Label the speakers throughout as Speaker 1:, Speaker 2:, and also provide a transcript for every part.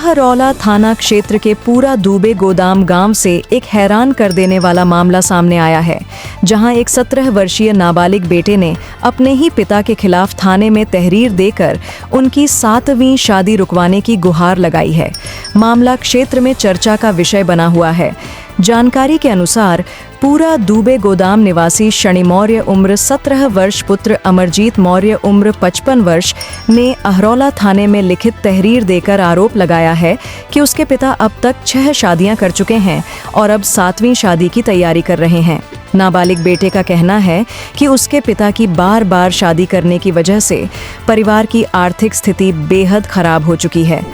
Speaker 1: अहरौला थाना क्षेत्र के पूरा दूबे गोदाम गांव से एक हैरान कर देने वाला मामला सामने आया है, जहां एक 17 वर्षीय नाबालिग बेटे ने अपने ही पिता के खिलाफ थाने में तहरीर देकर उनकी 7वीं शादी रुकवाने की गुहार लगाई है। मामला क्षेत्र में चर्चा का विषय बना हुआ है। जानकारी के अनुसार पूरा दूबे गोदाम निवासी शनि मौर्य उम्र 17 वर्ष पुत्र अमरजीत मौर्य उम्र 55 वर्ष ने अहरौला थाने में लिखित तहरीर देकर आरोप लगाया है कि उसके पिता अब तक 6 शादियां कर चुके हैं और अब 7वीं शादी की तैयारी कर रहे हैं। नाबालिग बेटे का कहना है कि उसके पिता की बार बार शादी करने की वजह से परिवार की आर्थिक स्थिति बेहद खराब हो चुकी है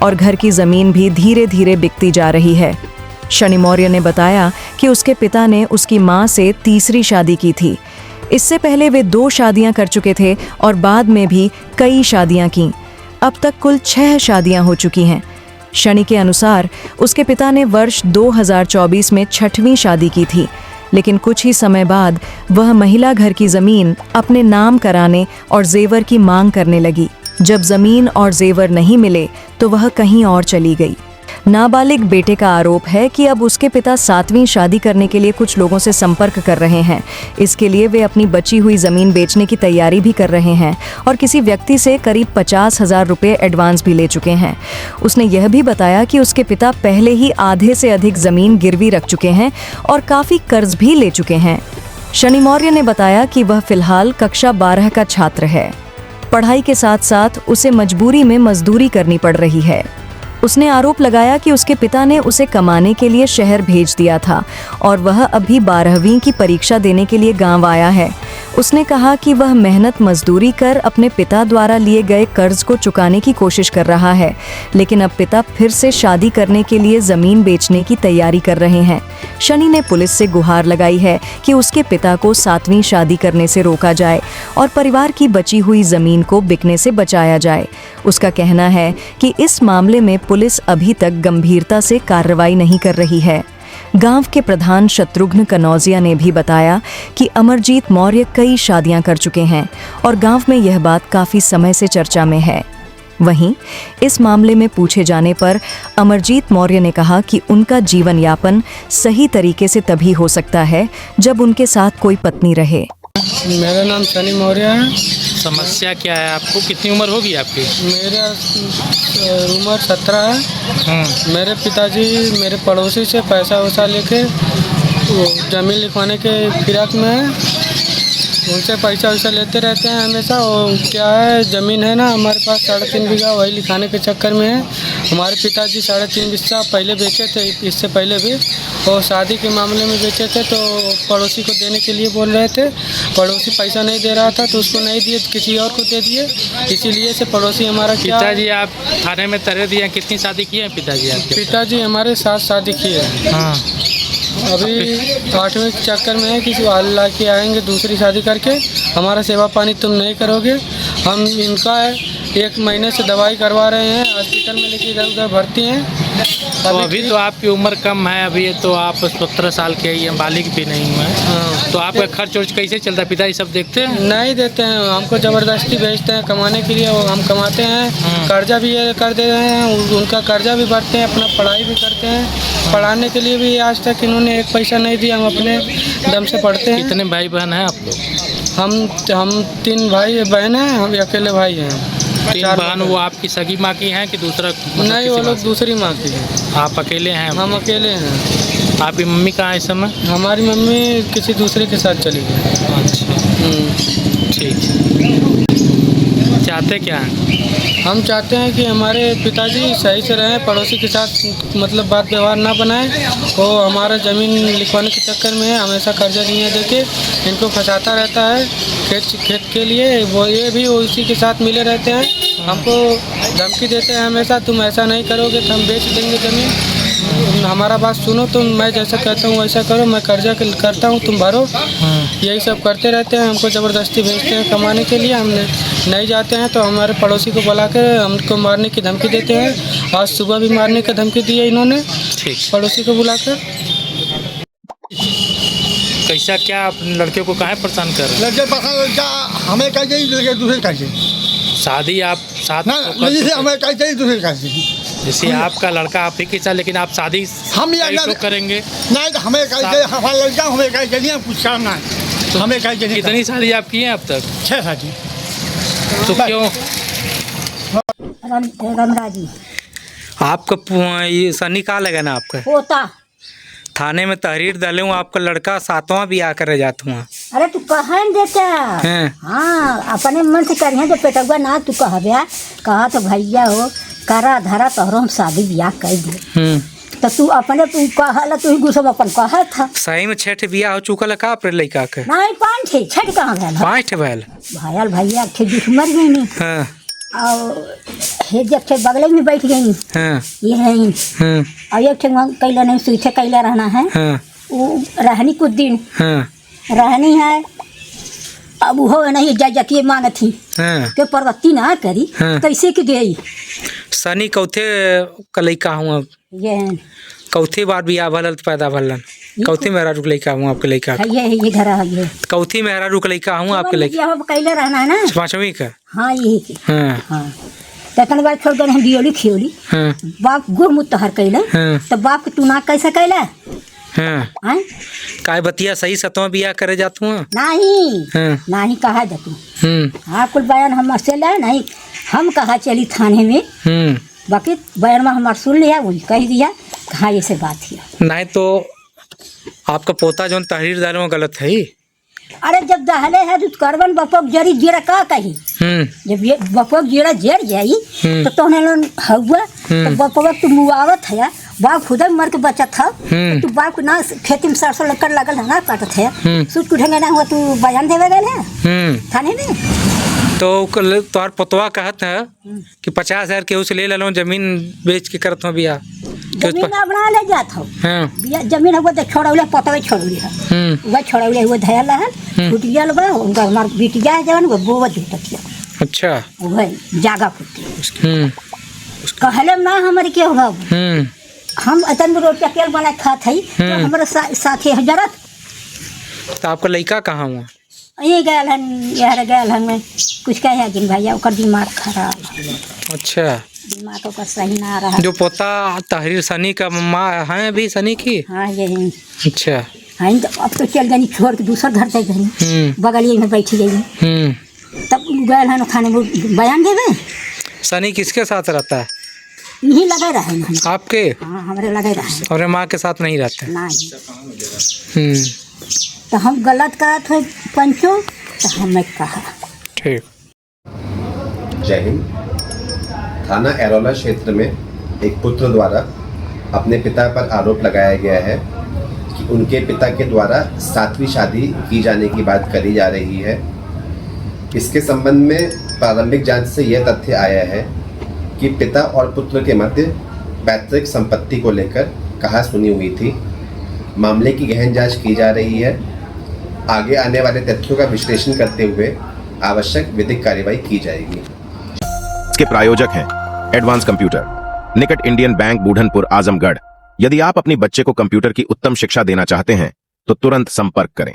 Speaker 1: और घर की जमीन भी धीरे धीरे बिकती जा रही है। शनि मौर्य ने बताया कि उसके पिता ने उसकी मां से तीसरी शादी की थी। इससे पहले वे 2 शादियां कर चुके थे और बाद में भी कई शादियां की। अब तक कुल 6 शादियां हो चुकी हैं। शनि के अनुसार उसके पिता ने वर्ष 2024 में 6वीं शादी की थी, लेकिन कुछ ही समय बाद वह महिला घर की जमीन अपने नाम कराने और जेवर की मांग करने लगी। जब जमीन और जेवर नहीं मिले तो वह कहीं और चली गई। नाबालिग बेटे का आरोप है कि अब उसके पिता 7वीं शादी करने के लिए कुछ लोगों से संपर्क कर रहे हैं। इसके लिए वे अपनी बची हुई जमीन बेचने की तैयारी भी कर रहे हैं और किसी व्यक्ति से करीब 50,000 रुपये एडवांस भी ले चुके हैं। उसने यह भी बताया कि उसके पिता पहले ही आधे से अधिक जमीन गिरवी रख चुके हैं और काफी कर्ज भी ले चुके हैं। शनि मौर्य ने बताया कि वह फिलहाल कक्षा 12 का छात्र है। पढ़ाई के साथ साथ उसे मजबूरी में मजदूरी करनी पड़ रही है। उसने आरोप लगाया कि उसके पिता ने उसे कमाने के लिए शहर भेज दिया था और वह अभी 12वीं की परीक्षा देने के लिए गांव आया है। उसने कहा कि वह मेहनत मजदूरी कर अपने पिता द्वारा लिए गए कर्ज को चुकाने की कोशिश कर रहा है, लेकिन अब पिता फिर से शादी करने के लिए जमीन बेचने की तैयारी कर रहे हैं। शनि ने पुलिस से गुहार लगाई है कि उसके पिता को 7वीं शादी करने से रोका जाए और परिवार की बची हुई जमीन को बिकने से बचाया जाए। उसका कहना है कि इस मामले में पुलिस अभी तक गंभीरता से कार्रवाई नहीं कर रही है। गांव के प्रधान शत्रुघ्न कनौजिया ने भी बताया कि अमरजीत मौर्य कई शादियां कर चुके हैं और गांव में यह बात काफी समय से चर्चा में है। वहीं इस मामले में पूछे जाने पर अमरजीत मौर्य ने कहा कि उनका जीवन यापन सही तरीके से तभी हो सकता है जब उनके साथ कोई पत्नी रहे।
Speaker 2: मेरा नाम शनि मौर्य है।
Speaker 3: समस्या क्या है आपको? कितनी उम्र होगी आपकी?
Speaker 2: मेरा उम्र 17 है। मेरे पिताजी मेरे पड़ोसी से पैसा वैसा लेके ज़मीन लिखवाने के फिराक में है। उनसे पैसा वैसा लेते रहते हैं हमेशा। और क्या है, ज़मीन है ना हमारे पास 3.5 बीघा, वही लिखाने के चक्कर में है। हमारे पिताजी 3.5 बीघा पहले बेचे थे, इससे पहले भी, और शादी के मामले में बेचे थे तो पड़ोसी को देने के लिए बोल रहे थे। पड़ोसी पैसा नहीं दे रहा था तो उसको नहीं दिए, किसी और को दे दिए। इसीलिए से पड़ोसी हमारा
Speaker 3: पिताजी आप थाने में तहरीर दिए, कितनी शादी की है पिताजी आपके?
Speaker 2: पिताजी हमारे 7 शादी किए हैं।
Speaker 3: हाँ।
Speaker 2: अभी 8वें चक्कर में है कि अल्लाह के आएंगे दूसरी शादी करके, हमारा सेवा पानी तुम नहीं करोगे। हम इनका 1 महीने से दवाई करवा रहे हैं, हॉस्पिटल में लेके इधर उधर भर्ती हैं।
Speaker 3: तो अभी तो आपकी उम्र कम है, अभी तो आप 17 साल के ही हैं, बालिग भी नहीं हुए।
Speaker 2: हाँ।
Speaker 3: तो आपका खर्च वर्च कैसे चलता है? पिताजी सब देखते हैं?
Speaker 2: नहीं देते हैं, हमको ज़बरदस्ती भेजते हैं कमाने के लिए। हम कमाते हैं, कर्जा भी ये कर दे रहे हैं, उनका कर्जा भी भरते हैं, अपना पढ़ाई भी करते हैं। पढ़ाने के लिए भी आज तक इन्होंने 1 पैसा नहीं दिया। हम अपने दम से पढ़ते हैं।
Speaker 3: कितने भाई बहन हैं आप लोग?
Speaker 2: हम 3 भाई बहन हैं, हम अकेले भाई हैं।
Speaker 3: 3 बहन वो आपकी सगी माँ की हैं कि दूसरा?
Speaker 2: नहीं, वो लोग दूसरी माँ की हैं।
Speaker 3: आप अकेले हैं?
Speaker 2: हम अकेले हैं।
Speaker 3: आपकी मम्मी कहाँ है इस समय?
Speaker 2: हमारी मम्मी किसी दूसरे के साथ चली गई।
Speaker 3: अच्छा, ठीक। चाहते क्या हैं?
Speaker 2: हम चाहते हैं कि हमारे पिताजी सही से रहें, पड़ोसी के साथ मतलब बात व्यवहार ना बनाएं। वो हमारा ज़मीन लिखवाने के चक्कर में हमेशा कर्जा नहीं देके इनको फंसाता रहता है खेत के लिए। वो ये भी उसी के साथ मिले रहते हैं, हमको धमकी देते हैं हमेशा, तुम ऐसा नहीं करोगे तो हम बेच देंगे ज़मीन। हमारा बात सुनो, तुम मैं जैसा कहता हूँ वैसा करो, मैं कर्जा करता हूँ तुम भरो। यही सब करते रहते हैं, हमको ज़बरदस्ती भेजते हैं कमाने के लिए। हम नहीं जाते हैं तो हमारे पड़ोसी को बुलाकर हमको मारने की धमकी देते हैं। आज सुबह भी मारने की धमकी दी है इन्होंने, पड़ोसी को बुलाकर।
Speaker 3: कैसा क्या अपने लड़के को काहे परेशान कर रहे हैं?
Speaker 4: लड़के परेशान हमें कह दूसरे कर
Speaker 3: शादी आप साथ
Speaker 4: ना, हमें कह दूसरे कर
Speaker 3: जैसे आपका लड़का आप ही के साथ, लेकिन आप शादी
Speaker 4: हम ये
Speaker 3: कहीं तो करेंगे।
Speaker 4: नहीं तो हमें कहीं हमारा लड़का हमें कहीं जरिए कुछ काम ना है, हमें कहीं जरिए
Speaker 3: कितनी शादी आप की हैं अब तक?
Speaker 4: 6 शादी।
Speaker 3: तो क्यों
Speaker 5: रमरा जी
Speaker 3: आपका ये सनी कहाँ लगा ना आपका?
Speaker 5: पोता।
Speaker 3: थाने में तहरीर डाले हूँ, आपका लड़का 7वां ब्याह करे जाता हूँ।
Speaker 5: अरे तू कहन देता
Speaker 3: हैं?
Speaker 5: हाँ अपने मन से करिए तो पेटुआ ना तू कहबे कहा तो भैया हो करा धरा तोहरो हम शादी ब्याह कर दे तो तू अपने तू कहला तू ही गुस्सा अपन कहा था।
Speaker 3: सही में 6 ब्याह हो चुकल का अपने लड़का के?
Speaker 5: नहीं 5 थे 6 कहाँ भेल
Speaker 3: 5 भैल
Speaker 5: भायल भैया थे दुश्मन गई नहीं
Speaker 3: हाँ
Speaker 5: और हे जब थे बगले में बैठ गई
Speaker 3: हाँ
Speaker 5: ये है
Speaker 3: हाँ
Speaker 5: और एक थे कैला नहीं सूखे कैला रहना है
Speaker 3: हाँ
Speaker 5: वो रहनी कुछ दिन
Speaker 3: हाँ
Speaker 5: रहनी है अब वो नहीं जजकिए मांग थी
Speaker 3: हाँ
Speaker 5: के परवत्ती ना करी
Speaker 3: हाँ।
Speaker 5: कैसे की गई
Speaker 3: सनी कौथे का लड़का हूँ अब?
Speaker 5: ये
Speaker 3: कौथी बार बियाह भलन तो पैदा भलन? कौथी मेहरा रुक लड़का हूँ आपके लड़का?
Speaker 5: ये घर आ गए
Speaker 3: कौथी मेहरा रुक लड़का हूँ आपके लड़का?
Speaker 5: ये कैले रहना है ना
Speaker 3: 5वीं का?
Speaker 5: हाँ यही की
Speaker 3: हाँ
Speaker 5: हाँ तो तन बार छोड़ गए हम बियोली खियोली
Speaker 3: हाँ
Speaker 5: बाप गुरमुत तहर कैले
Speaker 3: हाँ
Speaker 5: तो बाप के तू ना कैसे कैले
Speaker 3: हाँ
Speaker 5: हैं
Speaker 3: काय बतिया सही 7वां ब्याह करे जाता हूँ?
Speaker 5: नहीं
Speaker 3: हाँ
Speaker 5: नहीं कहा जा तू हाँ कुल बयान हम से ले नहीं हम कहा चली थाने में बाकी बयान में हमार सुन लिया वही कह दिया कहाँ ये से बात है।
Speaker 3: नहीं तो आपका पोता जो तहरीर डाले वो गलत है?
Speaker 5: अरे जब दहले है तो करबन बपक जरी जीरा का कही जब ये बपक जीरा जर जाई तो तोहने लोन हुआ तो बपक तू मुआवत है बाप खुद मर के बचा था तो तू बाप को ना खेती में सरसों लकड़ लगल है ना काटत है सूट कुठेंगे ना हुआ तू बयान देवे गए है थाने में
Speaker 3: तो तोहर पोतवा कहत है कि 50,000 के उस ले लो जमीन बेच के करत हूँ बियाह
Speaker 5: जमीन अपना ले जात हो
Speaker 3: हाँ
Speaker 5: जमीन हुआ तो छोड़ौले पतवे छोड़ौले है वह छोड़ौले हुआ धैला है फुटिया लगा उनका हमार बिटिया है जवन वो बोवा जुटतिया
Speaker 3: अच्छा
Speaker 5: वह जागा फुटी कहले ना हमारे के होगा हम अतन रोटी तेल बना खात है तो हमारे साथी हजरत
Speaker 3: तो आपका लड़का कहाँ हुआ?
Speaker 5: ये गए हन यार गए हन में कुछ कहे जिन भैया ओकर दिमाग खराब
Speaker 3: अच्छा
Speaker 5: दिमाग ओकर सही ना रहा
Speaker 3: जो पोता तहरीर सनी का माँ है अभी सनी की?
Speaker 5: हाँ यही
Speaker 3: अच्छा
Speaker 5: हाँ तो अब तो चल गई छोड़ के दूसर घर तक गई बगल में बैठी गई तब गए हन खाने में बयान देवे।
Speaker 3: सनी किसके साथ रहता है?
Speaker 5: यही लगे रहे
Speaker 3: आपके?
Speaker 5: हाँ हमारे लगे रहे
Speaker 3: और माँ के साथ नहीं रहते?
Speaker 5: नहीं तो हम गलत कहा थे पंचो तो हमें कहा
Speaker 3: ठीक।
Speaker 6: जय हिंद। थाना एरोला क्षेत्र में एक पुत्र द्वारा अपने पिता पर आरोप लगाया गया है कि उनके पिता के द्वारा 7वीं शादी की जाने की बात करी जा रही है। इसके संबंध में प्रारंभिक जांच से यह तथ्य आया है कि पिता और पुत्र के मध्य पैतृक संपत्ति को लेकर कहासुनी हुई थी। मामले की गहन जांच की जा रही है। आगे आने वाले तथ्यों का विश्लेषण करते हुए आवश्यक विधिक कार्रवाई की जाएगी।
Speaker 7: इसके प्रायोजक हैं एडवांस कंप्यूटर, निकट इंडियन बैंक, बूढ़नपुर, आजमगढ़। यदि आप अपनी बच्चे को कंप्यूटर की उत्तम शिक्षा देना चाहते हैं तो तुरंत संपर्क करें।